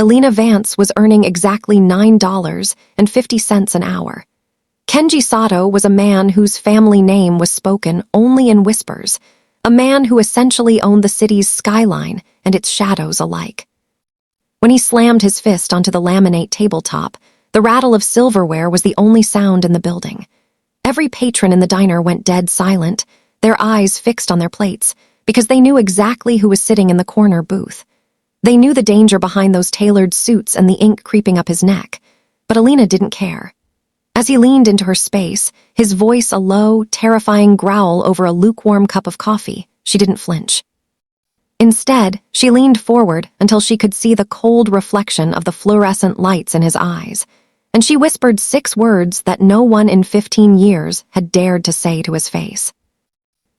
Elena Vance was earning exactly $9.50 an hour. Kenji Sato was a man whose family name was spoken only in whispers, a man who essentially owned the city's skyline and its shadows alike. When he slammed his fist onto the laminate tabletop, the rattle of silverware was the only sound in the building. Every patron in the diner went dead silent, their eyes fixed on their plates, because they knew exactly who was sitting in the corner booth. They knew the danger behind those tailored suits and the ink creeping up his neck, but Elena didn't care. As he leaned into her space, his voice a low, terrifying growl over a lukewarm cup of coffee, she didn't flinch. Instead, she leaned forward until she could see the cold reflection of the fluorescent lights in his eyes, and she whispered 6 words that no one in 15 years had dared to say to his face.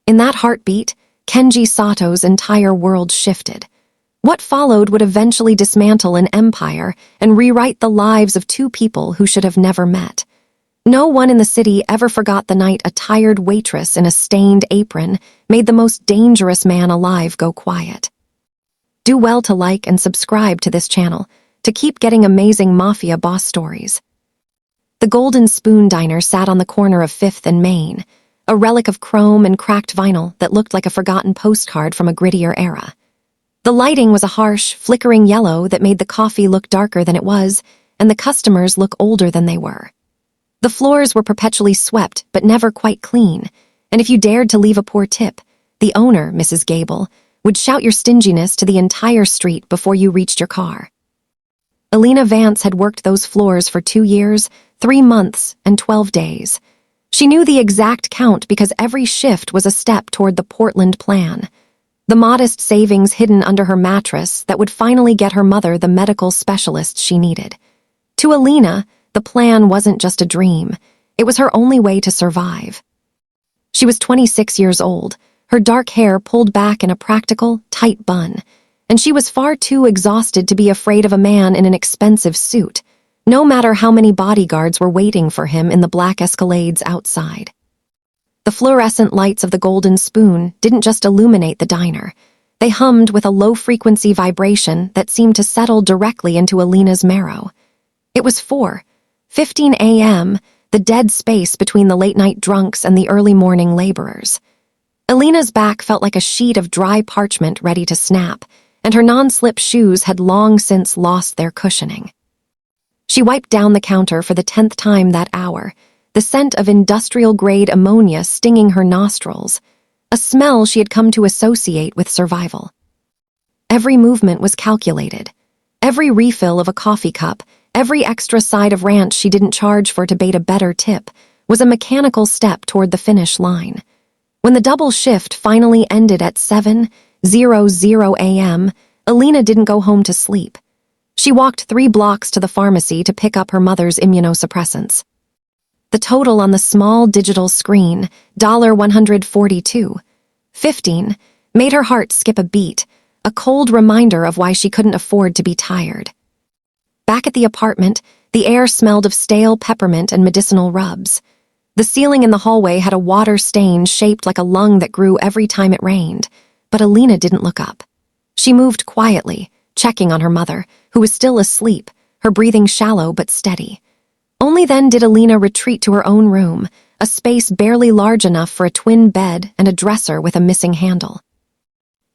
In that heartbeat, Kenji Sato's entire world shifted. What followed would eventually dismantle an empire and rewrite the lives of 2 people who should have never met. No one in the city ever forgot the night a tired waitress in a stained apron made the most dangerous man alive go quiet. Do well to like and subscribe to this channel to keep getting amazing Mafia boss stories. The Golden Spoon Diner sat on the corner of 5th and Main, a relic of chrome and cracked vinyl that looked like a forgotten postcard from a grittier era. The lighting was a harsh, flickering yellow that made the coffee look darker than it was, and the customers look older than they were. The floors were perpetually swept, but never quite clean, and if you dared to leave a poor tip, the owner, Mrs. Gable, would shout your stinginess to the entire street before you reached your car. Elena Vance had worked those floors for 2 years, 3 months, and 12 days. She knew the exact count because every shift was a step toward the Portland plan, the modest savings hidden under her mattress that would finally get her mother the medical specialist she needed. To Elena, the plan wasn't just a dream, it was her only way to survive. She was 26 years old, her dark hair pulled back in a practical, tight bun, and she was far too exhausted to be afraid of a man in an expensive suit, no matter how many bodyguards were waiting for him in the black Escalades outside. The fluorescent lights of the Golden Spoon didn't just illuminate the diner, they hummed with a low-frequency vibration that seemed to settle directly into Elena's marrow. It was 4:15 a.m., the dead space between the late-night drunks and the early-morning laborers. Elena's back felt like a sheet of dry parchment ready to snap, and her non-slip shoes had long since lost their cushioning. She wiped down the counter for the 10th time that hour, the scent of industrial-grade ammonia stinging her nostrils, a smell she had come to associate with survival. Every movement was calculated. Every refill of a coffee cup, every extra side of ranch she didn't charge for to bait a better tip, was a mechanical step toward the finish line. When the double shift finally ended at 7:00 a.m., Elena didn't go home to sleep. She walked 3 blocks to the pharmacy to pick up her mother's immunosuppressants. The total on the small digital screen, $142.15, made her heart skip a beat, a cold reminder of why she couldn't afford to be tired. Back at the apartment, the air smelled of stale peppermint and medicinal rubs. The ceiling in the hallway had a water stain shaped like a lung that grew every time it rained, but Elena didn't look up. She moved quietly, checking on her mother, who was still asleep, her breathing shallow but steady. Only then did Elena retreat to her own room, a space barely large enough for a twin bed and a dresser with a missing handle.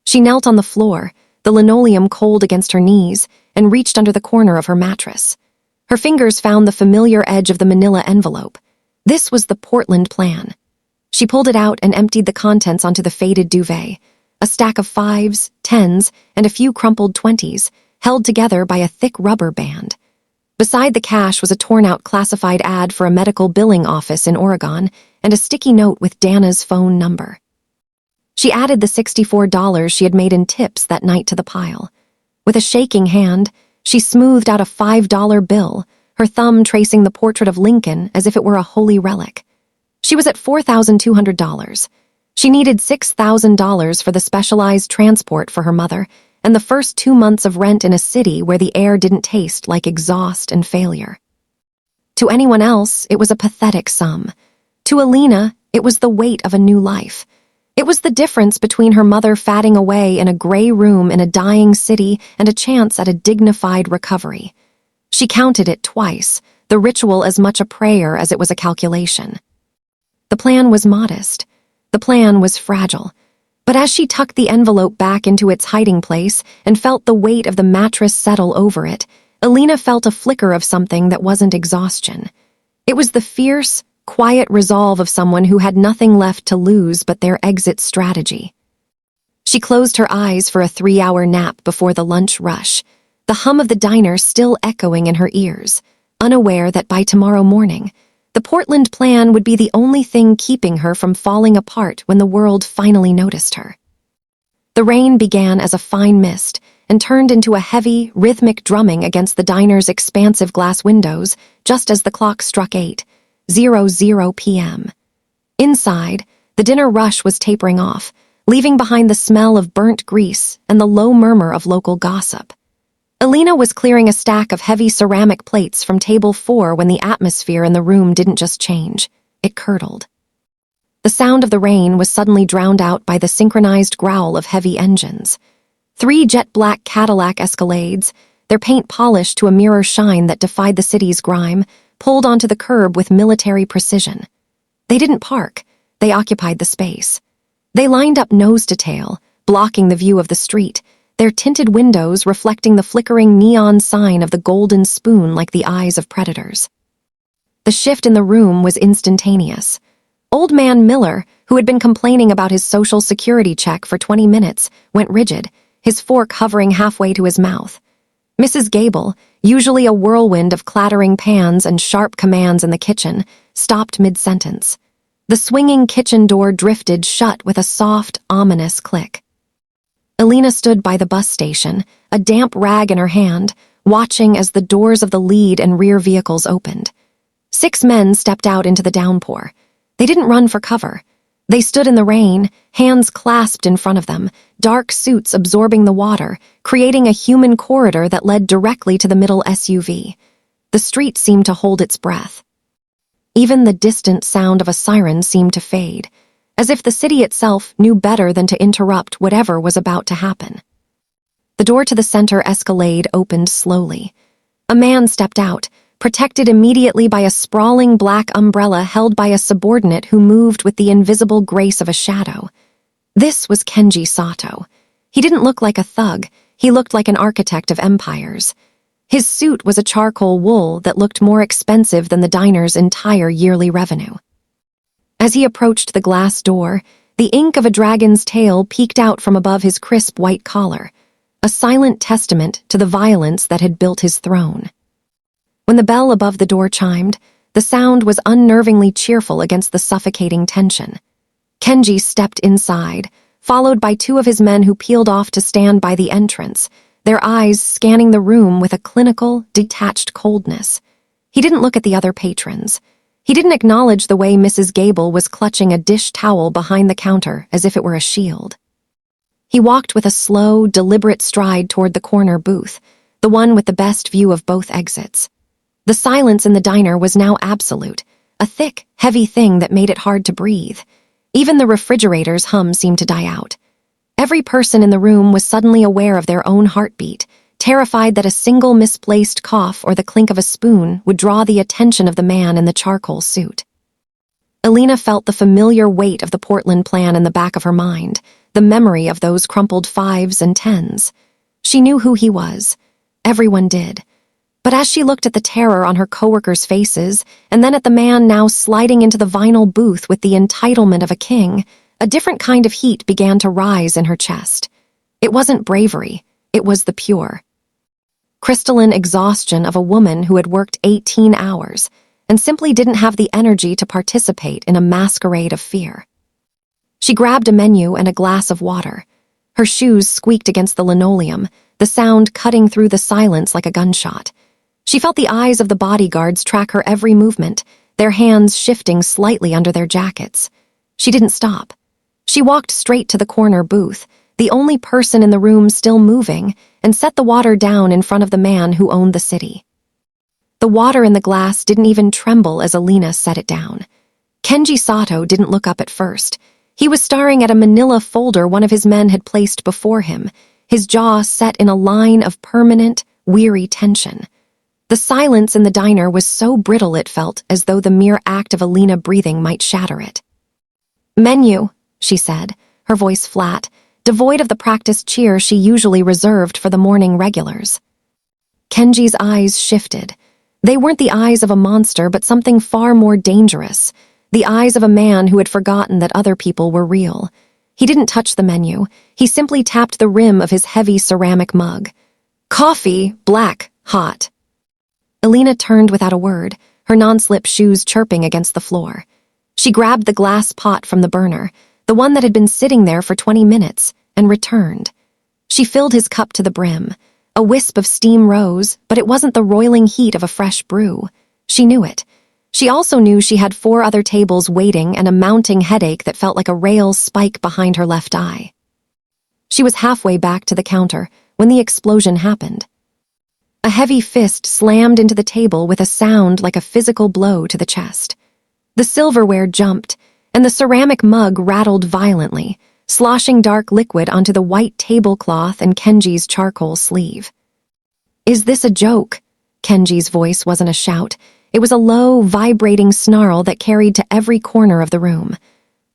She knelt on the floor, the linoleum cold against her knees, and reached under the corner of her mattress. Her fingers found the familiar edge of the manila envelope. This was the Portland plan. She pulled it out and emptied the contents onto the faded duvet, a stack of 5s, 10s, and a few crumpled 20s, held together by a thick rubber band. Beside the cash was a torn-out classified ad for a medical billing office in Oregon and a sticky note with Dana's phone number. She added the $64 she had made in tips that night to the pile. With a shaking hand, she smoothed out a $5 bill, her thumb tracing the portrait of Lincoln as if it were a holy relic. She was at $4,200. She needed $6,000 for the specialized transport for her mother and the first 2 months of rent in a city where the air didn't taste like exhaust and failure. To anyone else, it was a pathetic sum. To Elena, it was the weight of a new life. It was the difference between her mother fatting away in a gray room in a dying city and a chance at a dignified recovery. She counted it twice, the ritual as much a prayer as it was a calculation. The plan was modest. The plan was fragile. But as she tucked the envelope back into its hiding place and felt the weight of the mattress settle over it, Elena felt a flicker of something that wasn't exhaustion. It was the fierce, quiet resolve of someone who had nothing left to lose but their exit strategy. She closed her eyes for a 3-hour nap before the lunch rush, the hum of the diner still echoing in her ears, unaware that by tomorrow morning, the Portland plan would be the only thing keeping her from falling apart when the world finally noticed her. The rain began as a fine mist and turned into a heavy, rhythmic drumming against the diner's expansive glass windows just as the clock struck 8:00 p.m. Inside, the dinner rush was tapering off, leaving behind the smell of burnt grease and the low murmur of local gossip. Elena was clearing a stack of heavy ceramic plates from table 4 when the atmosphere in the room didn't just change, it curdled. The sound of the rain was suddenly drowned out by the synchronized growl of heavy engines. 3 jet-black Cadillac Escalades, their paint polished to a mirror shine that defied the city's grime, pulled onto the curb with military precision. They didn't park, they occupied the space. They lined up nose to tail, blocking the view of the street, their tinted windows reflecting the flickering neon sign of the golden spoon like the eyes of predators. The shift in the room was instantaneous. Old man Miller, who had been complaining about his Social Security check for 20 minutes, went rigid, his fork hovering halfway to his mouth. Mrs. Gable, usually a whirlwind of clattering pans and sharp commands in the kitchen, stopped mid-sentence. The swinging kitchen door drifted shut with a soft, ominous click. Elena stood by the bus station, a damp rag in her hand, watching as the doors of the lead and rear vehicles opened. 6 men stepped out into the downpour. They didn't run for cover. They stood in the rain, hands clasped in front of them, dark suits absorbing the water, creating a human corridor that led directly to the middle SUV. The street seemed to hold its breath. Even the distant sound of a siren seemed to fade, as if the city itself knew better than to interrupt whatever was about to happen. The door to the center Escalade opened slowly. A man stepped out, protected immediately by a sprawling black umbrella held by a subordinate who moved with the invisible grace of a shadow. This was Kenji Sato. He didn't look like a thug, he looked like an architect of empires. His suit was a charcoal wool that looked more expensive than the diner's entire yearly revenue. As he approached the glass door, the ink of a dragon's tail peeked out from above his crisp white collar, a silent testament to the violence that had built his throne. When the bell above the door chimed, the sound was unnervingly cheerful against the suffocating tension. Kenji stepped inside, followed by 2 of his men who peeled off to stand by the entrance, their eyes scanning the room with a clinical, detached coldness. He didn't look at the other patrons. He didn't acknowledge the way Mrs. Gable was clutching a dish towel behind the counter as if it were a shield. He walked with a slow, deliberate stride toward the corner booth, the one with the best view of both exits. The silence in the diner was now absolute, a thick, heavy thing that made it hard to breathe. Even the refrigerator's hum seemed to die out. Every person in the room was suddenly aware of their own heartbeat, terrified that a single misplaced cough or the clink of a spoon would draw the attention of the man in the charcoal suit. Elena felt the familiar weight of the Portland plan in the back of her mind, the memory of those crumpled 5s and 10s. She knew who he was. Everyone did. But as she looked at the terror on her coworkers' faces, and then at the man now sliding into the vinyl booth with the entitlement of a king, a different kind of heat began to rise in her chest. It wasn't bravery, it was the pure, crystalline exhaustion of a woman who had worked 18 hours and simply didn't have the energy to participate in a masquerade of fear. She grabbed a menu and a glass of water. Her shoes squeaked against the linoleum, the sound cutting through the silence like a gunshot. She felt the eyes of the bodyguards track her every movement, their hands shifting slightly under their jackets. She didn't stop. She walked straight to the corner booth, the only person in the room still moving, and set the water down in front of the man who owned the city. The water in the glass didn't even tremble as Elena set it down. Kenji Sato didn't look up at first. He was staring at a manila folder one of his men had placed before him, his jaw set in a line of permanent, weary tension. The silence in the diner was so brittle it felt as though the mere act of Elena breathing might shatter it. "Menu," she said, her voice flat, devoid of the practiced cheer she usually reserved for the morning regulars. Kenji's eyes shifted. They weren't the eyes of a monster, but something far more dangerous, the eyes of a man who had forgotten that other people were real. He didn't touch the menu. He simply tapped the rim of his heavy ceramic mug. "Coffee, black, hot." Elena turned without a word, her non-slip shoes chirping against the floor. She grabbed the glass pot from the burner, the one that had been sitting there for 20 minutes, and returned. She filled his cup to the brim. A wisp of steam rose, but it wasn't the roiling heat of a fresh brew. She knew it. She also knew she had 4 other tables waiting and a mounting headache that felt like a rail spike behind her left eye. She was halfway back to the counter when the explosion happened. A heavy fist slammed into the table with a sound like a physical blow to the chest. The silverware jumped, and the ceramic mug rattled violently, sloshing dark liquid onto the white tablecloth and Kenji's charcoal sleeve. "Is this a joke?" Kenji's voice wasn't a shout. It was a low, vibrating snarl that carried to every corner of the room.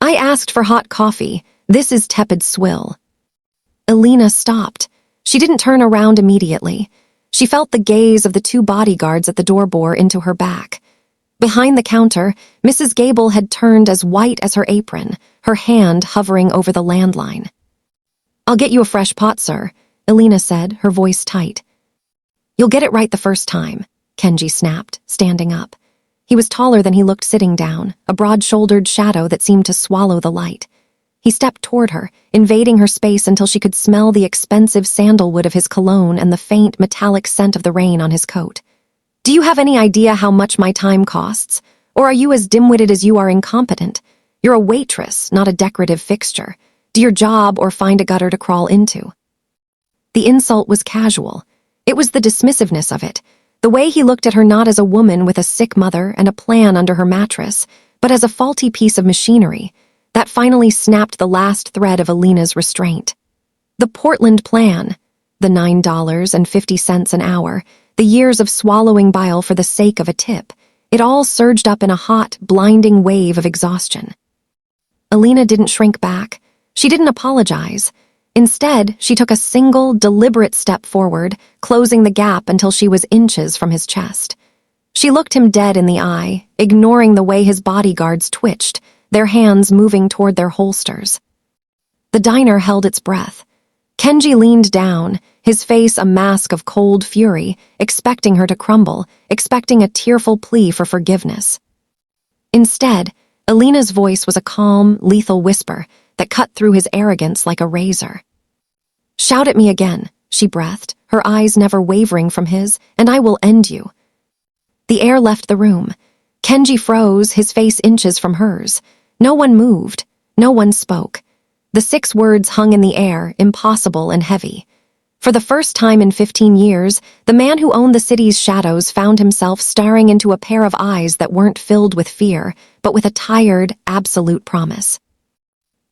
"I asked for hot coffee. This is tepid swill." Elena stopped. She didn't turn around immediately. She felt the gaze of the 2 bodyguards at the door bore into her back. Behind the counter, Mrs. Gable had turned as white as her apron, her hand hovering over the landline. "I'll get you a fresh pot, sir," Elena said, her voice tight. "You'll get it right the first time," Kenji snapped, standing up. He was taller than he looked sitting down, a broad-shouldered shadow that seemed to swallow the light. He stepped toward her, invading her space until she could smell the expensive sandalwood of his cologne and the faint, metallic scent of the rain on his coat. "Do you have any idea how much my time costs? Or are you as dim-witted as you are incompetent? You're a waitress, not a decorative fixture. Do your job or find a gutter to crawl into." The insult was casual. It was the dismissiveness of it, the way he looked at her not as a woman with a sick mother and a plan under her mattress, but as a faulty piece of machinery, that finally snapped the last thread of Elena's restraint. The Portland plan, the $9.50 an hour, the years of swallowing bile for the sake of a tip, it all surged up in a hot, blinding wave of exhaustion. Elena didn't shrink back. She didn't apologize. Instead, she took a single, deliberate step forward, closing the gap until she was inches from his chest. She looked him dead in the eye, ignoring the way his bodyguards twitched, their hands moving toward their holsters. The diner held its breath. Kenji leaned down, his face a mask of cold fury, expecting her to crumble, expecting a tearful plea for forgiveness. Instead, Elena's voice was a calm, lethal whisper that cut through his arrogance like a razor. "Shout at me again," she breathed, her eyes never wavering from his, "and I will end you." The air left the room. Kenji froze, his face inches from hers. No one moved. No one spoke. The 6 words hung in the air, impossible and heavy. For the first time in 15 years, the man who owned the city's shadows found himself staring into a pair of eyes that weren't filled with fear, but with a tired, absolute promise.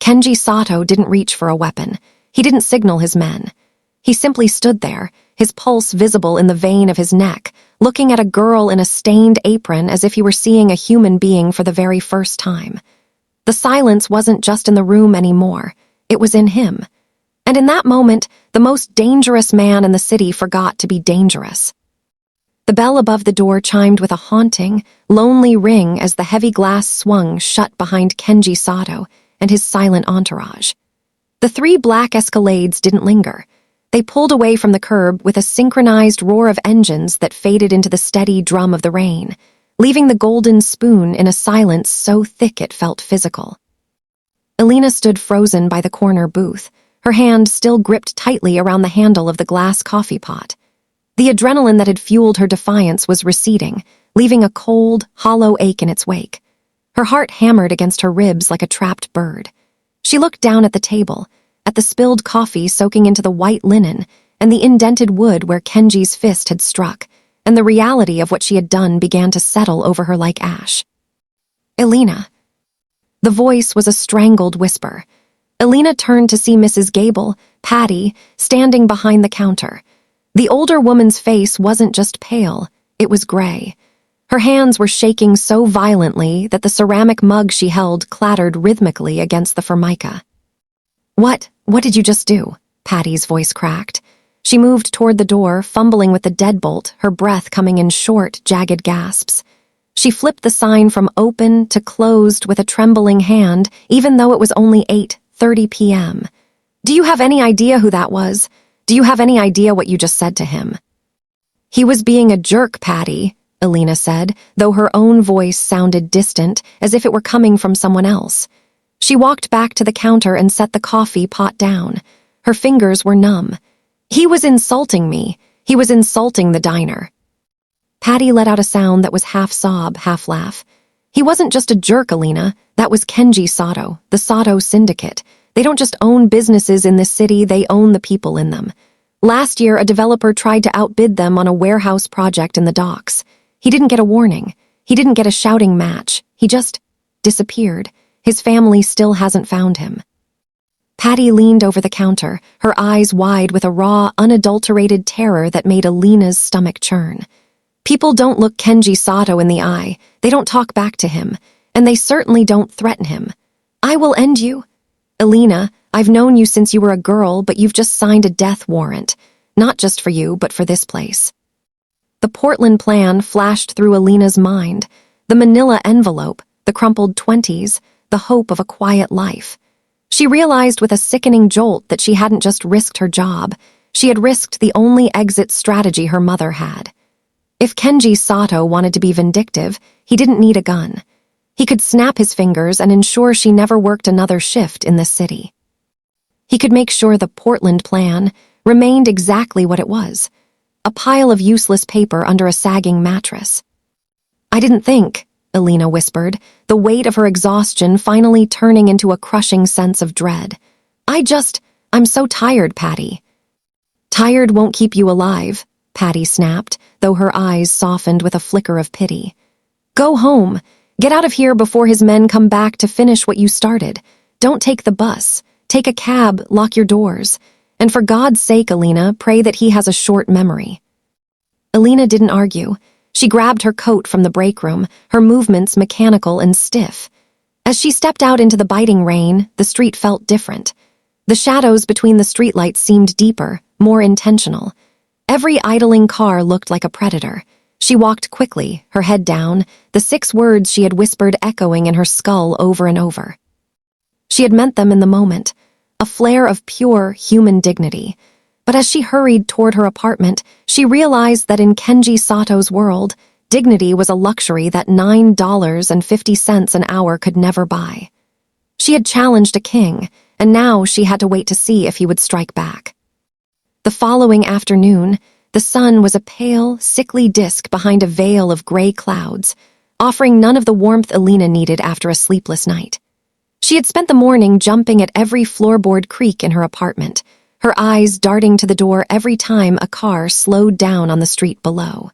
Kenji Sato didn't reach for a weapon. He didn't signal his men. He simply stood there, his pulse visible in the vein of his neck, looking at a girl in a stained apron as if he were seeing a human being for the very first time. The silence wasn't just in the room anymore. It was in him. And in that moment, the most dangerous man in the city forgot to be dangerous. The bell above the door chimed with a haunting, lonely ring as the heavy glass swung shut behind Kenji Sato and his silent entourage. The 3 black Escalades didn't linger. They pulled away from the curb with a synchronized roar of engines that faded into the steady drum of the rain, leaving the golden spoon in a silence so thick it felt physical. Elena stood frozen by the corner booth, her hand still gripped tightly around the handle of the glass coffee pot. The adrenaline that had fueled her defiance was receding, leaving a cold, hollow ache in its wake. Her heart hammered against her ribs like a trapped bird. She looked down at the table, at the spilled coffee soaking into the white linen and the indented wood where Kenji's fist had struck, and the reality of what she had done began to settle over her like ash. "Elena." The voice was a strangled whisper. Elena turned to see Mrs. Gable, Patty, standing behind the counter. The older woman's face wasn't just pale, it was gray. Her hands were shaking so violently that the ceramic mug she held clattered rhythmically against the formica. What did you just do?" Patty's voice cracked. She moved toward the door, fumbling with the deadbolt, her breath coming in short, jagged gasps. She flipped the sign from open to closed with a trembling hand, even though it was only 8:30 p.m. "Do you have any idea who that was? Do you have any idea what you just said to him?" "He was being a jerk, Patty," Elena said, though her own voice sounded distant, as if it were coming from someone else. She walked back to the counter and set the coffee pot down. Her fingers were numb. "He was insulting me. He was insulting the diner." Patty let out a sound that was half sob, half laugh. "He wasn't just a jerk, Elena. That was Kenji Sato, the Sato Syndicate. They don't just own businesses in this city, they own the people in them. Last year, a developer tried to outbid them on a warehouse project in the docks. He didn't get a warning. He didn't get a shouting match. He just disappeared. His family still hasn't found him." Patty leaned over the counter, her eyes wide with a raw, unadulterated terror that made Elena's stomach churn. People don't look Kenji Sato in the eye, they don't talk back to him, and they certainly don't threaten him. "I will end you." "Elena, I've known you since you were a girl, but you've just signed a death warrant. Not just for you, but for this place." The Portland plan flashed through Elena's mind. The manila envelope, the crumpled 20s, the hope of a quiet life. She realized with a sickening jolt that she hadn't just risked her job, she had risked the only exit strategy her mother had. If Kenji Sato wanted to be vindictive, he didn't need a gun. He could snap his fingers and ensure she never worked another shift in this city. He could make sure the Portland plan remained exactly what it was, a pile of useless paper under a sagging mattress. "I didn't think," Elena whispered, the weight of her exhaustion finally turning into a crushing sense of dread. I'm so tired, Patty." "Tired won't keep you alive," Patty snapped, though her eyes softened with a flicker of pity. "Go home. Get out of here before his men come back to finish what you started. Don't take the bus. Take a cab, lock your doors. And for God's sake, Elena, pray that he has a short memory." Elena didn't argue. She grabbed her coat from the break room, her movements mechanical and stiff. As she stepped out into the biting rain, the street felt different. The shadows between the streetlights seemed deeper, more intentional. Every idling car looked like a predator. She walked quickly, her head down, the 6 words she had whispered echoing in her skull over and over. She had meant them in the moment, a flare of pure human dignity. But as she hurried toward her apartment, she realized that in Kenji Sato's world, dignity was a luxury that $9.50 an hour could never buy. She had challenged a king, and now she had to wait to see if he would strike back. The following afternoon, the sun was a pale, sickly disk behind a veil of gray clouds, offering none of the warmth Elena needed after a sleepless night. She had spent the morning jumping at every floorboard creak in her apartment, her eyes darting to the door every time a car slowed down on the street below.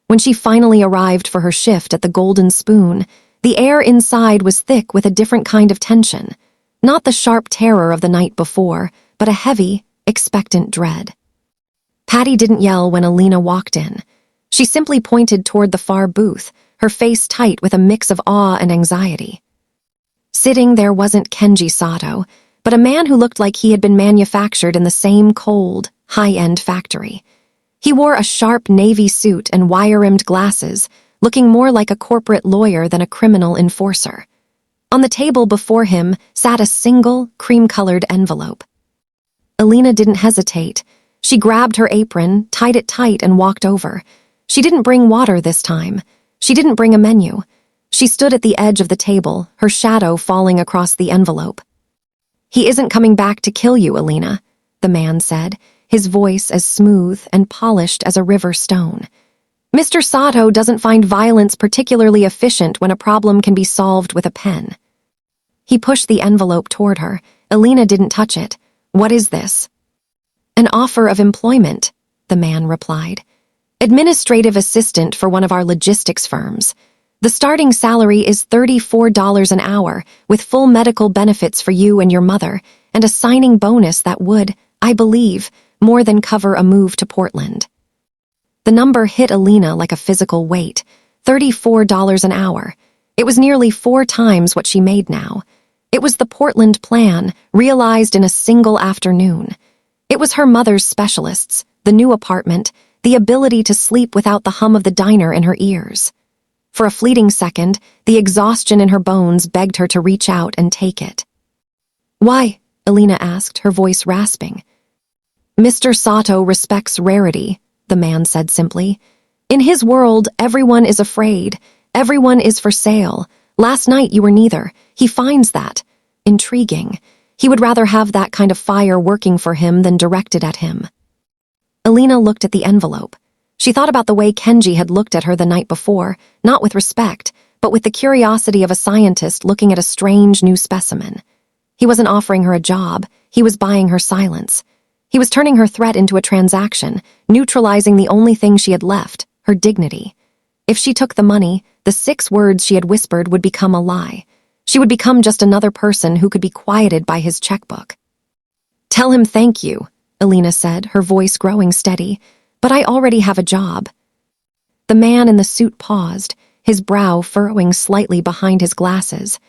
When she finally arrived for her shift at the Golden Spoon, the air inside was thick with a different kind of tension, not the sharp terror of the night before, but a heavy, expectant dread. Patty didn't yell when Elena walked in. She simply pointed toward the far booth, her face tight with a mix of awe and anxiety. Sitting there wasn't Kenji Sato, but a man who looked like he had been manufactured in the same cold, high-end factory. He wore a sharp navy suit and wire-rimmed glasses, looking more like a corporate lawyer than a criminal enforcer. On the table before him sat a single, cream-colored envelope. Elena didn't hesitate. She grabbed her apron, tied it tight, and walked over. She didn't bring water this time. She didn't bring a menu. She stood at the edge of the table, her shadow falling across the envelope. "He isn't coming back to kill you, Elena," the man said, his voice as smooth and polished as a river stone. "Mr. Sato doesn't find violence particularly efficient when a problem can be solved with a pen." He pushed the envelope toward her. Elena didn't touch it. "What is this?" "An offer of employment," the man replied. "Administrative assistant for one of our logistics firms. The starting salary is $34 an hour, with full medical benefits for you and your mother, and a signing bonus that would, I believe, more than cover a move to Portland. The number hit Elena like a physical weight, $34 an hour. It was nearly 4 times what she made now. It was the Portland plan, realized in a single afternoon. It was her mother's specialists, the new apartment, the ability to sleep without the hum of the diner in her ears. For a fleeting second, the exhaustion in her bones begged her to reach out and take it. "Why?" Elena asked, her voice rasping. "Mr. Sato respects rarity," the man said simply. "In his world, everyone is afraid. Everyone is for sale. Last night you were neither. He finds that intriguing. He would rather have that kind of fire working for him than directed at him." Elena looked at the envelope. She thought about the way Kenji had looked at her the night before, not with respect, but with the curiosity of a scientist looking at a strange new specimen. He wasn't offering her a job, he was buying her silence. He was turning her threat into a transaction, neutralizing the only thing she had left, her dignity. If she took the money, the 6 words she had whispered would become a lie. She would become just another person who could be quieted by his checkbook. "Tell him thank you," Elena said, her voice growing steady. "But I already have a job." The man in the suit paused, his brow furrowing slightly behind his glasses.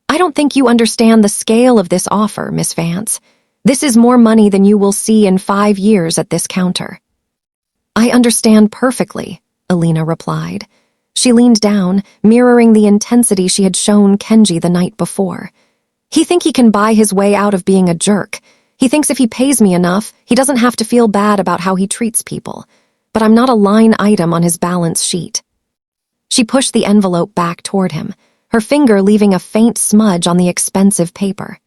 "I don't think you understand the scale of this offer, Miss Vance. This is more money than you will see in 5 years at this counter." "I understand perfectly," Elena replied. She leaned down, mirroring the intensity she had shown Kenji the night before. "He thinks he can buy his way out of being a jerk. He thinks if he pays me enough, he doesn't have to feel bad about how he treats people. But I'm not a line item on his balance sheet." She pushed the envelope back toward him, her finger leaving a faint smudge on the expensive paper.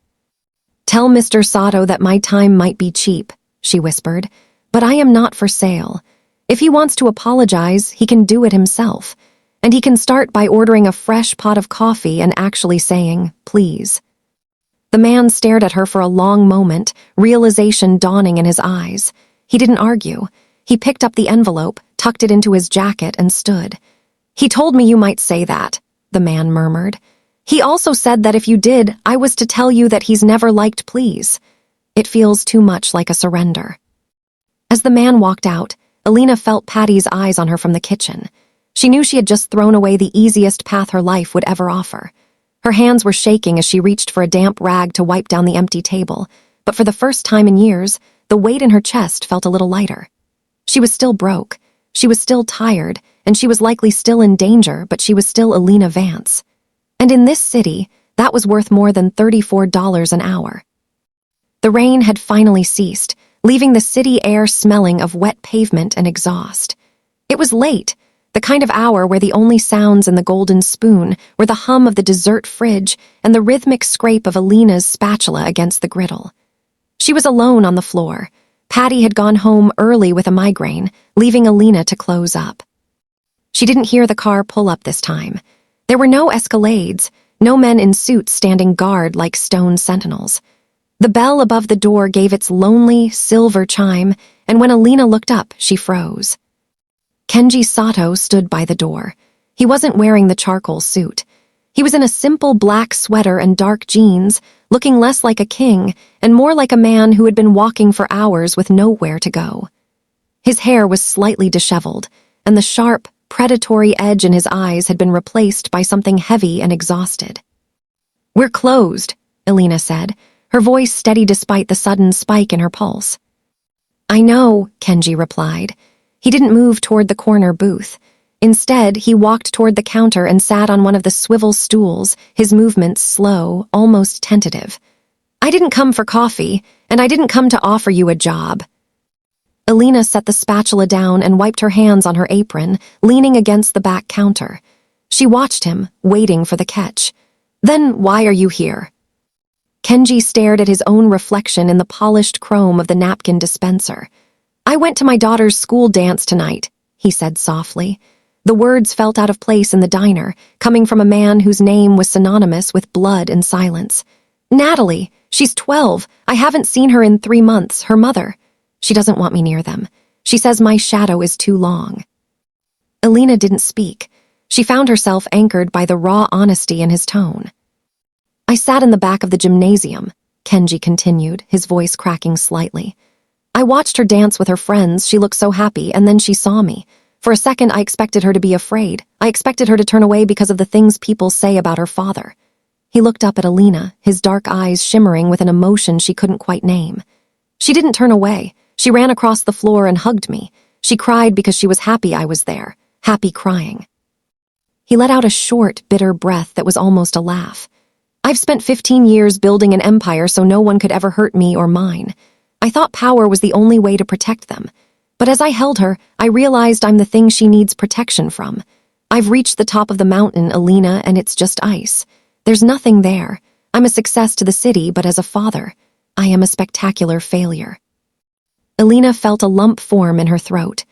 "Tell Mr. Sato that my time might be cheap," she whispered, "but I am not for sale. If he wants to apologize, he can do it himself. And he can start by ordering a fresh pot of coffee and actually saying, please." The man stared at her for a long moment, realization dawning in his eyes. He didn't argue. He picked up the envelope, tucked it into his jacket, and stood. "He told me you might say that," the man murmured. "He also said that if you did, I was to tell you that he's never liked please. It feels too much like a surrender." As the man walked out, Elena felt Patty's eyes on her from the kitchen. She knew she had just thrown away the easiest path her life would ever offer. Her hands were shaking as she reached for a damp rag to wipe down the empty table, but for the first time in years, the weight in her chest felt a little lighter. She was still broke, she was still tired, and she was likely still in danger, but she was still Elena Vance. And in this city, that was worth more than $34 an hour. The rain had finally ceased, leaving the city air smelling of wet pavement and exhaust. It was late, the kind of hour where the only sounds in the golden spoon were the hum of the dessert fridge and the rhythmic scrape of Elena's spatula against the griddle. She was alone on the floor. Patty had gone home early with a migraine, leaving Elena to close up. She didn't hear the car pull up this time. There were no escalades, no men in suits standing guard like stone sentinels. The bell above the door gave its lonely, silver chime, and when Elena looked up, she froze. Kenji Sato stood by the door. He wasn't wearing the charcoal suit. He was in a simple black sweater and dark jeans, looking less like a king and more like a man who had been walking for hours with nowhere to go. His hair was slightly disheveled, and the sharp, predatory edge in his eyes had been replaced by something heavy and exhausted. "We're closed," Elena said, her voice steady despite the sudden spike in her pulse. "I know," Kenji replied. He didn't move toward the corner booth. Instead, he walked toward the counter and sat on one of the swivel stools, his movements slow, almost tentative. "I didn't come for coffee, and I didn't come to offer you a job." Elena set the spatula down and wiped her hands on her apron, leaning against the back counter. She watched him, waiting for the catch. "Then why are you here?" Kenji stared at his own reflection in the polished chrome of the napkin dispenser. "I went to my daughter's school dance tonight," he said softly. The words felt out of place in the diner, coming from a man whose name was synonymous with blood and silence. "Natalie, she's 12. I haven't seen her in 3 months, her mother. She doesn't want me near them. She says my shadow is too long." Elena didn't speak. She found herself anchored by the raw honesty in his tone. "I sat in the back of the gymnasium," Kenji continued, his voice cracking slightly. "I watched her dance with her friends. She looked so happy, and then she saw me. For a second, I expected her to be afraid. I expected her to turn away because of the things people say about her father." He looked up at Elena, his dark eyes shimmering with an emotion she couldn't quite name. "She didn't turn away. She ran across the floor and hugged me. She cried because she was happy I was there, happy crying." He let out a short, bitter breath that was almost a laugh. "I've spent 15 years building an empire so no one could ever hurt me or mine. I thought power was the only way to protect them. But as I held her, I realized I'm the thing she needs protection from. I've reached the top of the mountain, Elena, and it's just ice. There's nothing there. I'm a success to the city, but as a father, I am a spectacular failure." Elena felt a lump form in her throat.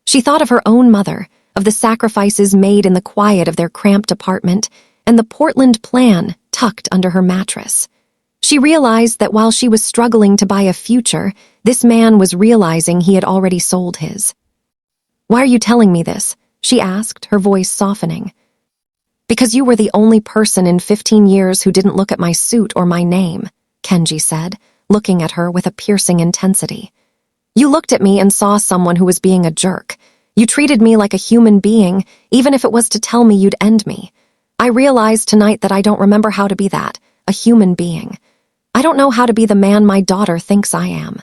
She thought of her own mother, of the sacrifices made in the quiet of their cramped apartment, and the Portland plan tucked under her mattress. She realized that while she was struggling to buy a future, this man was realizing he had already sold his. "Why are you telling me this?" she asked, her voice softening. "Because you were the only person in 15 years who didn't look at my suit or my name," Kenji said, looking at her with a piercing intensity. "You looked at me and saw someone who was being a jerk. You treated me like a human being, even if it was to tell me you'd end me. I realized tonight that I don't remember how to be that, a human being. I don't know how to be the man my daughter thinks I am."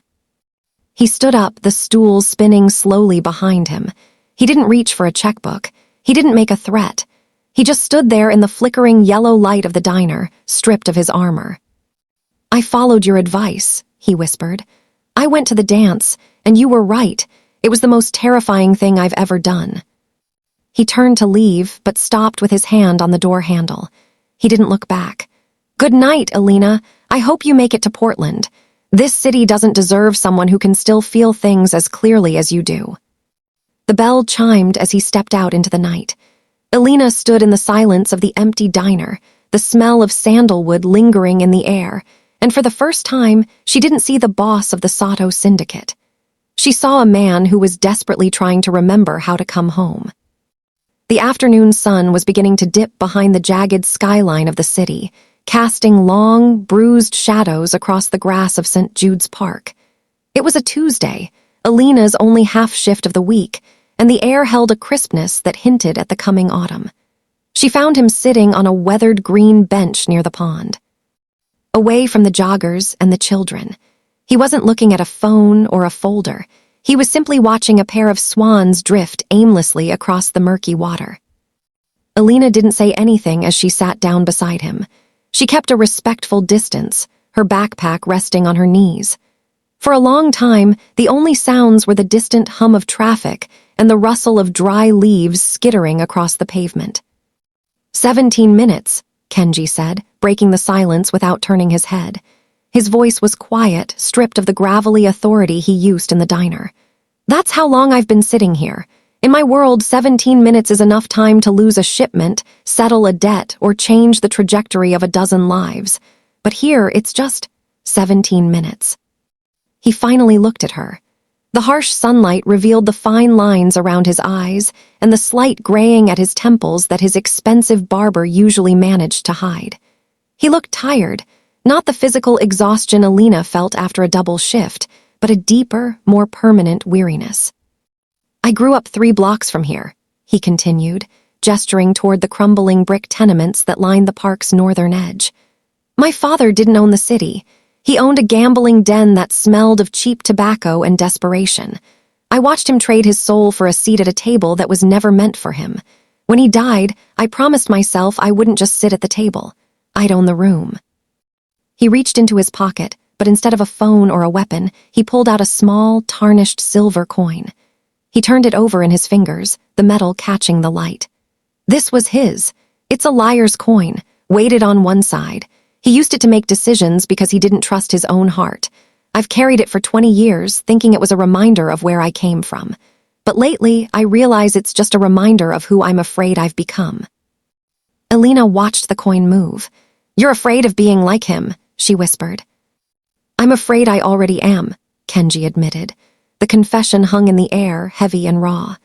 He stood up, the stool spinning slowly behind him. He didn't reach for a checkbook. He didn't make a threat. He just stood there in the flickering yellow light of the diner, stripped of his armor. "I followed your advice," he whispered. "I went to the dance, and you were right. It was the most terrifying thing I've ever done." He turned to leave, but stopped with his hand on the door handle. He didn't look back. "Good night, Elena. I hope you make it to Portland. This city doesn't deserve someone who can still feel things as clearly as you do." The bell chimed as he stepped out into the night. Elena stood in the silence of the empty diner, the smell of sandalwood lingering in the air, and for the first time, she didn't see the boss of the Sato Syndicate. She saw a man who was desperately trying to remember how to come home. The afternoon sun was beginning to dip behind the jagged skyline of the city, casting long, bruised shadows across the grass of St. Jude's Park. It was a Tuesday, Elena's only half shift of the week, and the air held a crispness that hinted at the coming autumn. She found him sitting on a weathered green bench near the pond. Away from the joggers and the children. He wasn't looking at a phone or a folder. He was simply watching a pair of swans drift aimlessly across the murky water. Elena didn't say anything as she sat down beside him. She kept a respectful distance, her backpack resting on her knees. For a long time, the only sounds were the distant hum of traffic and the rustle of dry leaves skittering across the pavement. 17 minutes, Kenji said, breaking the silence without turning his head. His voice was quiet, stripped of the gravelly authority he used in the diner. "That's how long I've been sitting here. In my world, 17 minutes is enough time to lose a shipment, settle a debt, or change the trajectory of a dozen lives. But here, it's just 17 minutes. He finally looked at her. The harsh sunlight revealed the fine lines around his eyes and the slight graying at his temples that his expensive barber usually managed to hide. He looked tired, not the physical exhaustion Elena felt after a double shift, but a deeper, more permanent weariness. "I grew up 3 blocks from here," he continued, gesturing toward the crumbling brick tenements that lined the park's northern edge. "My father didn't own the city. He owned a gambling den that smelled of cheap tobacco and desperation. I watched him trade his soul for a seat at a table that was never meant for him. When he died, I promised myself I wouldn't just sit at the table. I'd own the room." He reached into his pocket, but instead of a phone or a weapon, he pulled out a small, tarnished silver coin. He turned it over in his fingers, the metal catching the light. This was his. It's a liar's coin, weighted on one side. He used it to make decisions because he didn't trust his own heart. I've carried it for 20 years, thinking it was a reminder of where I came from. But lately, I realize it's just a reminder of who I'm afraid I've become. Elena watched the coin move. "You're afraid of being like him," she whispered. "I'm afraid I already am," Kenji admitted. The confession hung in the air, heavy and raw.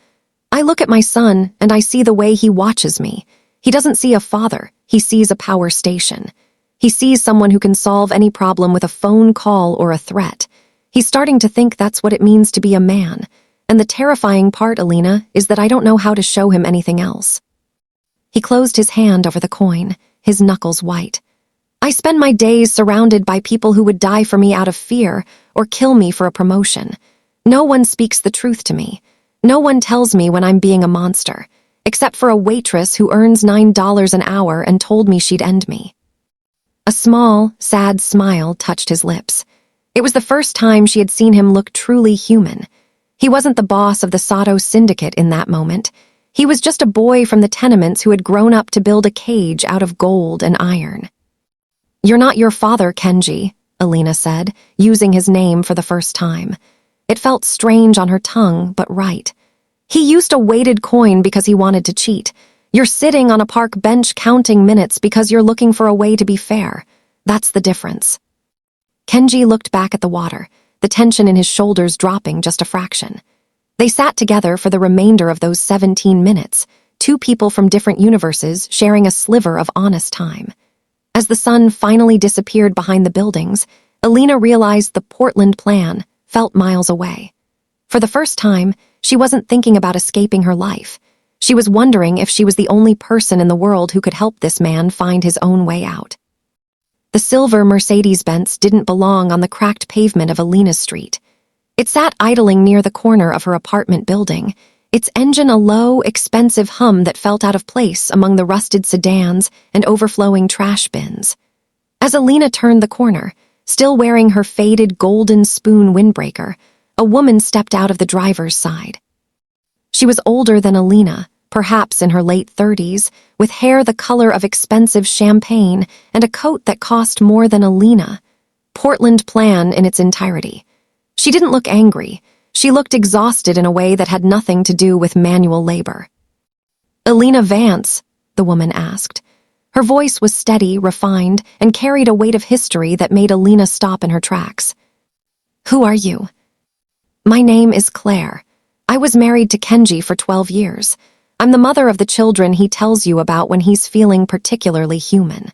I look at my son, and I see the way he watches me. He doesn't see a father, he sees a power station. He sees someone who can solve any problem with a phone call or a threat. He's starting to think that's what it means to be a man. And the terrifying part, Elena, is that I don't know how to show him anything else. He closed his hand over the coin, his knuckles white. I spend my days surrounded by people who would die for me out of fear or kill me for a promotion. No one speaks the truth to me. No one tells me when I'm being a monster, except for a waitress who earns $9 an hour and told me she'd end me. A small, sad smile touched his lips. It was the first time she had seen him look truly human. He wasn't the boss of the Sato Syndicate in that moment. He was just a boy from the tenements who had grown up to build a cage out of gold and iron. "You're not your father, Kenji," Elena said, using his name for the first time. It felt strange on her tongue, but right. "He used a weighted coin because he wanted to cheat. You're sitting on a park bench counting minutes because you're looking for a way to be fair. That's the difference." Kenji looked back at the water, the tension in his shoulders dropping just a fraction. They sat together for the remainder of those 17 minutes, two people from different universes sharing a sliver of honest time. As the sun finally disappeared behind the buildings, Elena realized the Portland plan felt miles away. For the first time, she wasn't thinking about escaping her life. She was wondering if she was the only person in the world who could help this man find his own way out. The silver Mercedes-Benz didn't belong on the cracked pavement of Elena's street. It sat idling near the corner of her apartment building, its engine a low, expensive hum that felt out of place among the rusted sedans and overflowing trash bins. As Elena turned the corner, still wearing her faded golden spoon windbreaker, a woman stepped out of the driver's side. She was older than Elena, perhaps in her late 30s, with hair the color of expensive champagne and a coat that cost more than Elena. Portland plan in its entirety. She didn't look angry. She looked exhausted in a way that had nothing to do with manual labor. "Elena Vance?" the woman asked. Her voice was steady, refined, and carried a weight of history that made Elena stop in her tracks. "Who are you?" "My name is Claire. I was married to Kenji for 12 years. I'm the mother of the children he tells you about when he's feeling particularly human."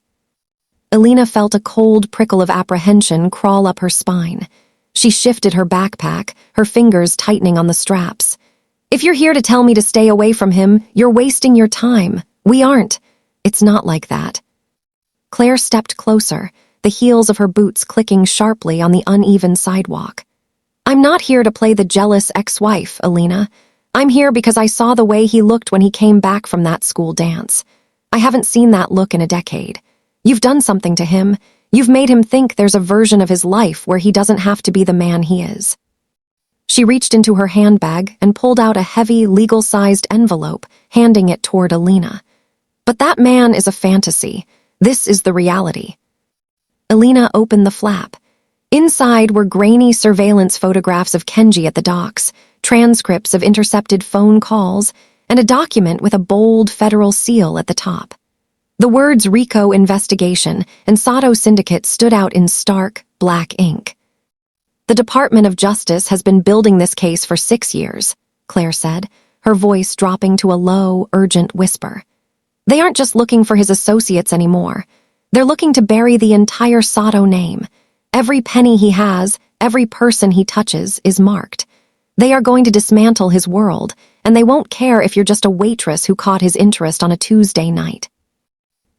Elena felt a cold prickle of apprehension crawl up her spine. She shifted her backpack, her fingers tightening on the straps. "If you're here to tell me to stay away from him, you're wasting your time. We aren't. It's not like that." Claire stepped closer, the heels of her boots clicking sharply on the uneven sidewalk. "I'm not here to play the jealous ex-wife, Elena. I'm here because I saw the way he looked when he came back from that school dance. I haven't seen that look in a decade. You've done something to him. You've made him think there's a version of his life where he doesn't have to be the man he is." She reached into her handbag and pulled out a heavy, legal-sized envelope, handing it toward Elena. "But that man is a fantasy. This is the reality." Elena opened the flap. Inside were grainy surveillance photographs of Kenji at the docks, transcripts of intercepted phone calls, and a document with a bold federal seal at the top. The words RICO investigation and Sato Syndicate stood out in stark, black ink. "The Department of Justice has been building this case for 6 years, Claire said, her voice dropping to a low, urgent whisper. "They aren't just looking for his associates anymore. They're looking to bury the entire Sato name. Every penny he has, every person he touches, is marked. They are going to dismantle his world, and they won't care if you're just a waitress who caught his interest on a Tuesday night."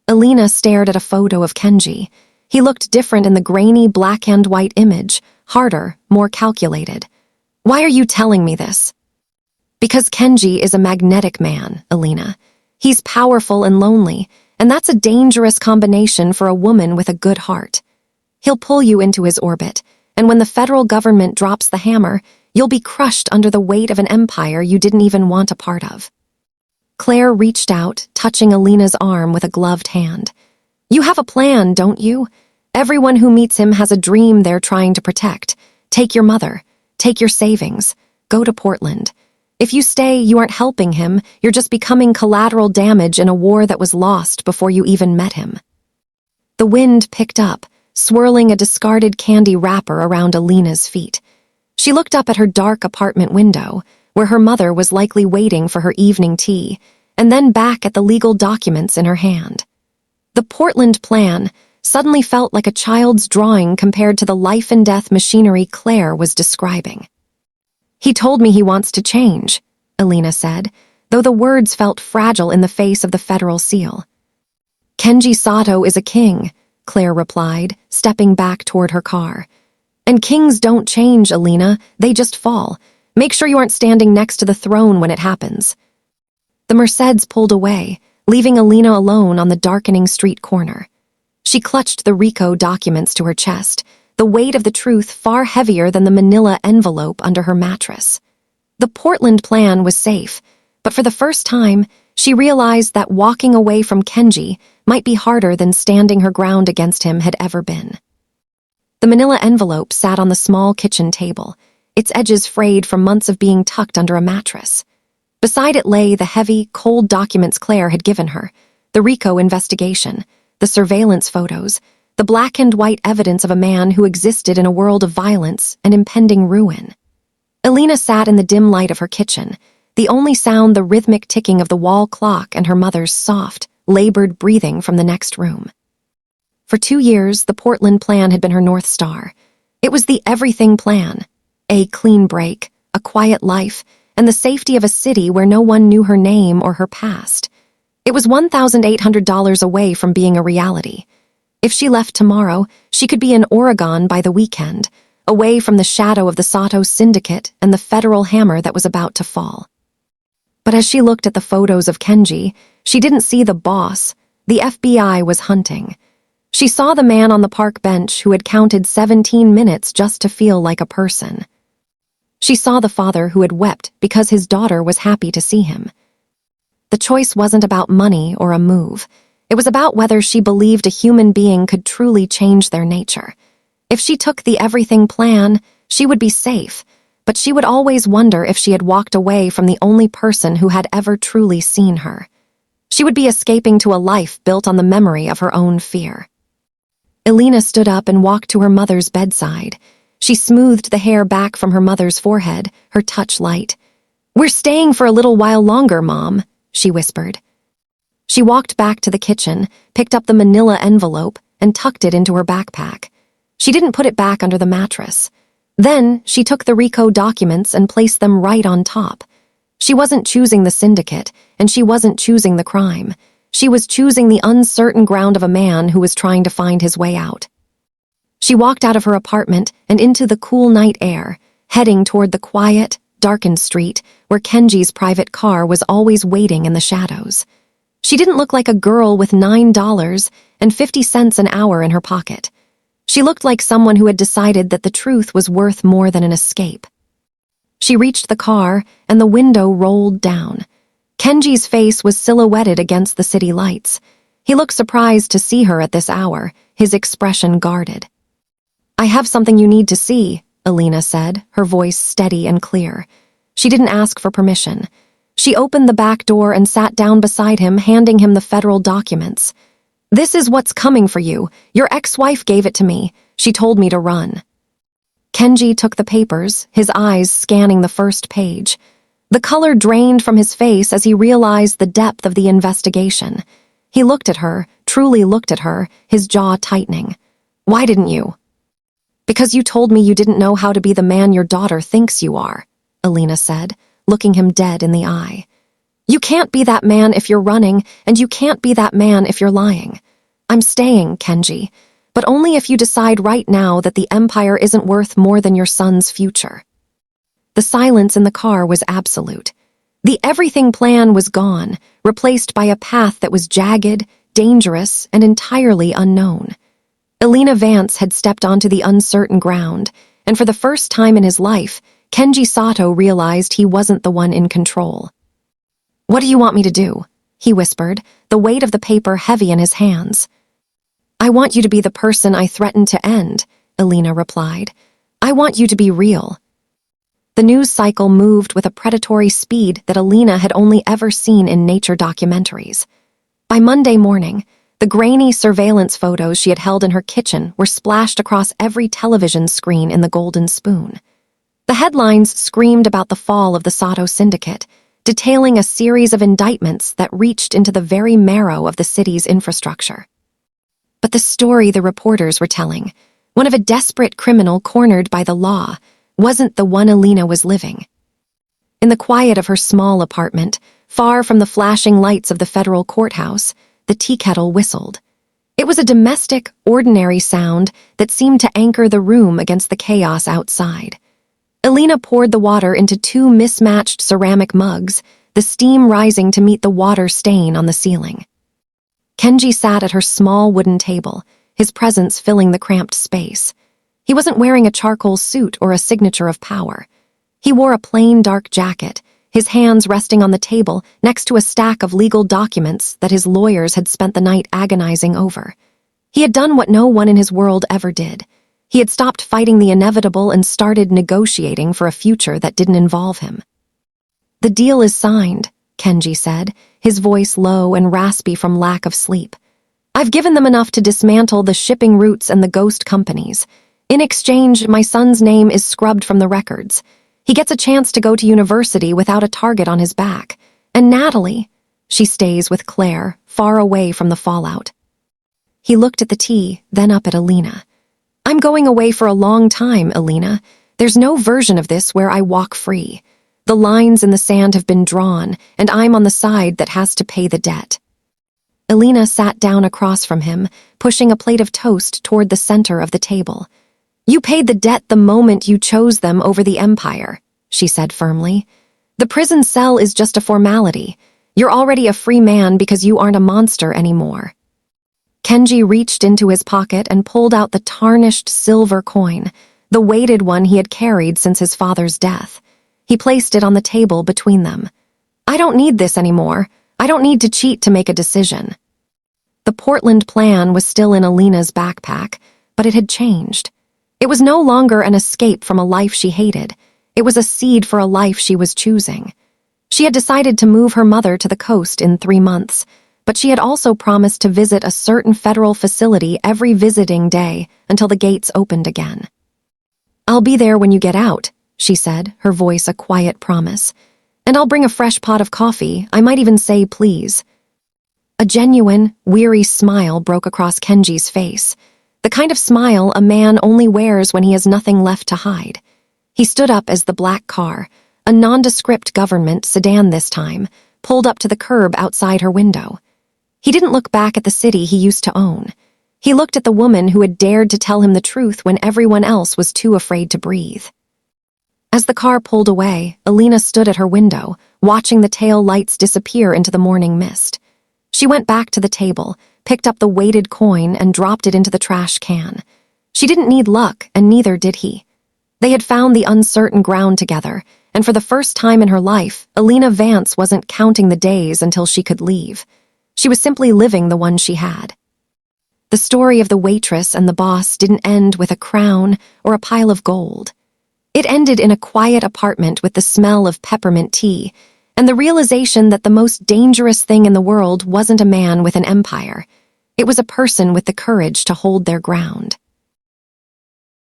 Elena stared at a photo of Kenji. He looked different in the grainy black and white image, harder, more calculated. "Why are you telling me this?" "Because Kenji is a magnetic man, Elena. He's powerful and lonely, and that's a dangerous combination for a woman with a good heart. He'll pull you into his orbit, and when the federal government drops the hammer, you'll be crushed under the weight of an empire you didn't even want a part of." Claire reached out, touching Elena's arm with a gloved hand. "You have a plan, don't you? Everyone who meets him has a dream they're trying to protect. Take your mother. Take your savings. Go to Portland. If you stay, you aren't helping him. You're just becoming collateral damage in a war that was lost before you even met him." The wind picked up, swirling a discarded candy wrapper around Elena's feet. She looked up at her dark apartment window, where her mother was likely waiting for her evening tea, and then back at the legal documents in her hand. The Portland plan suddenly felt like a child's drawing compared to the life-and-death machinery Claire was describing. "He told me he wants to change," Elena said, though the words felt fragile in the face of the federal seal. "Kenji Sato is a king," Claire replied, stepping back toward her car. "And kings don't change, Elena, they just fall. Make sure you aren't standing next to the throne when it happens." The Mercedes pulled away, leaving Elena alone on the darkening street corner. She clutched the RICO documents to her chest, the weight of the truth far heavier than the manila envelope under her mattress. The Portland plan was safe, but for the first time, she realized that walking away from Kenji might be harder than standing her ground against him had ever been. The manila envelope sat on the small kitchen table, its edges frayed from months of being tucked under a mattress. Beside it lay the heavy, cold documents Claire had given her, the RICO investigation, the surveillance photos, the black-and-white evidence of a man who existed in a world of violence and impending ruin. Elena sat in the dim light of her kitchen, the only sound the rhythmic ticking of the wall clock and her mother's soft, labored breathing from the next room. For 2 years, the Portland plan had been her North Star. It was the everything plan: a clean break, a quiet life, and the safety of a city where no one knew her name or her past. It was $1,800 away from being a reality. If she left tomorrow, she could be in Oregon by the weekend, away from the shadow of the Sato Syndicate and the federal hammer that was about to fall. But as she looked at the photos of Kenji, she didn't see the boss the FBI was hunting. She saw the man on the park bench who had counted 17 minutes just to feel like a person. She saw the father who had wept because his daughter was happy to see him. The choice wasn't about money or a move. It was about whether she believed a human being could truly change their nature. If she took the everything plan, she would be safe, but she would always wonder if she had walked away from the only person who had ever truly seen her. She would be escaping to a life built on the memory of her own fear. Elena stood up and walked to her mother's bedside. She smoothed the hair back from her mother's forehead, her touch light. "We're staying for a little while longer, Mom," she whispered. She walked back to the kitchen, picked up the manila envelope, and tucked it into her backpack. She didn't put it back under the mattress. Then she took the RICO documents and placed them right on top. She wasn't choosing the syndicate, and she wasn't choosing the crime. She was choosing the uncertain ground of a man who was trying to find his way out. She walked out of her apartment and into the cool night air, heading toward the quiet, darkened street where Kenji's private car was always waiting in the shadows. She didn't look like a girl with $9.50 an hour in her pocket. She looked like someone who had decided that the truth was worth more than an escape. She reached the car, and the window rolled down. Kenji's face was silhouetted against the city lights. He looked surprised to see her at this hour, his expression guarded. "I have something you need to see," Elena said, her voice steady and clear. She didn't ask for permission. She opened the back door and sat down beside him, handing him the federal documents. "This is what's coming for you. Your ex-wife gave it to me. She told me to run." Kenji took the papers, his eyes scanning the first page. The color drained from his face as he realized the depth of the investigation. He looked at her, truly looked at her, his jaw tightening. "Why didn't you?" "Because you told me you didn't know how to be the man your daughter thinks you are," Elena said, looking him dead in the eye. "You can't be that man if you're running, and you can't be that man if you're lying. I'm staying, Kenji, but only if you decide right now that the Empire isn't worth more than your son's future." The silence in the car was absolute. The everything plan was gone, replaced by a path that was jagged, dangerous, and entirely unknown. Elena Vance had stepped onto the uncertain ground, and for the first time in his life, Kenji Sato realized he wasn't the one in control. "What do you want me to do?" he whispered, the weight of the paper heavy in his hands. "I want you to be the person I threatened to end," Elena replied. "I want you to be real." The news cycle moved with a predatory speed that Elena had only ever seen in nature documentaries. By Monday morning, the grainy surveillance photos she had held in her kitchen were splashed across every television screen in the Golden Spoon. The headlines screamed about the fall of the Sato Syndicate, detailing a series of indictments that reached into the very marrow of the city's infrastructure. But the story the reporters were telling, one of a desperate criminal cornered by the law, wasn't the one Elena was living. In the quiet of her small apartment, far from the flashing lights of the federal courthouse, the tea kettle whistled. It was a domestic, ordinary sound that seemed to anchor the room against the chaos outside. Elena poured the water into two mismatched ceramic mugs, the steam rising to meet the water stain on the ceiling. Kenji sat at her small wooden table, his presence filling the cramped space. He wasn't wearing a charcoal suit or a signature of power. He wore a plain dark jacket, his hands resting on the table next to a stack of legal documents that his lawyers had spent the night agonizing over. He had done what no one in his world ever did. He had stopped fighting the inevitable and started negotiating for a future that didn't involve him. "The deal is signed," Kenji said, his voice low and raspy from lack of sleep. "I've given them enough to dismantle the shipping routes and the ghost companies. In exchange, my son's name is scrubbed from the records. He gets a chance to go to university without a target on his back. And Natalie, she stays with Claire, far away from the fallout." He looked at the tea, then up at Elena. "I'm going away for a long time, Elena. There's no version of this where I walk free. The lines in the sand have been drawn, and I'm on the side that has to pay the debt." Elena sat down across from him, pushing a plate of toast toward the center of the table. "You paid the debt the moment you chose them over the Empire," she said firmly. "The prison cell is just a formality. You're already a free man because you aren't a monster anymore." Kenji reached into his pocket and pulled out the tarnished silver coin, the weighted one he had carried since his father's death. He placed it on the table between them. "I don't need this anymore. I don't need to cheat to make a decision." The Portland plan was still in Elena's backpack, but it had changed. It was no longer an escape from a life she hated. It was a seed for a life she was choosing. She had decided to move her mother to the coast in 3 months, but she had also promised to visit a certain federal facility every visiting day until the gates opened again. "I'll be there when you get out," she said, her voice a quiet promise. "And I'll bring a fresh pot of coffee. I might even say please." A genuine, weary smile broke across Kenji's face, the kind of smile a man only wears when he has nothing left to hide. He stood up as the black car, a nondescript government sedan this time, pulled up to the curb outside her window. He didn't look back at the city he used to own. He looked at the woman who had dared to tell him the truth when everyone else was too afraid to breathe. As the car pulled away, Elena stood at her window, watching the tail lights disappear into the morning mist. She went back to the table, picked up the weighted coin, and dropped it into the trash can. She didn't need luck, and neither did he. They had found the uncertain ground together, and for the first time in her life, Elena Vance wasn't counting the days until she could leave. She was simply living the one she had. The story of the waitress and the boss didn't end with a crown or a pile of gold. It ended in a quiet apartment with the smell of peppermint tea, and the realization that the most dangerous thing in the world wasn't a man with an empire. It was a person with the courage to hold their ground.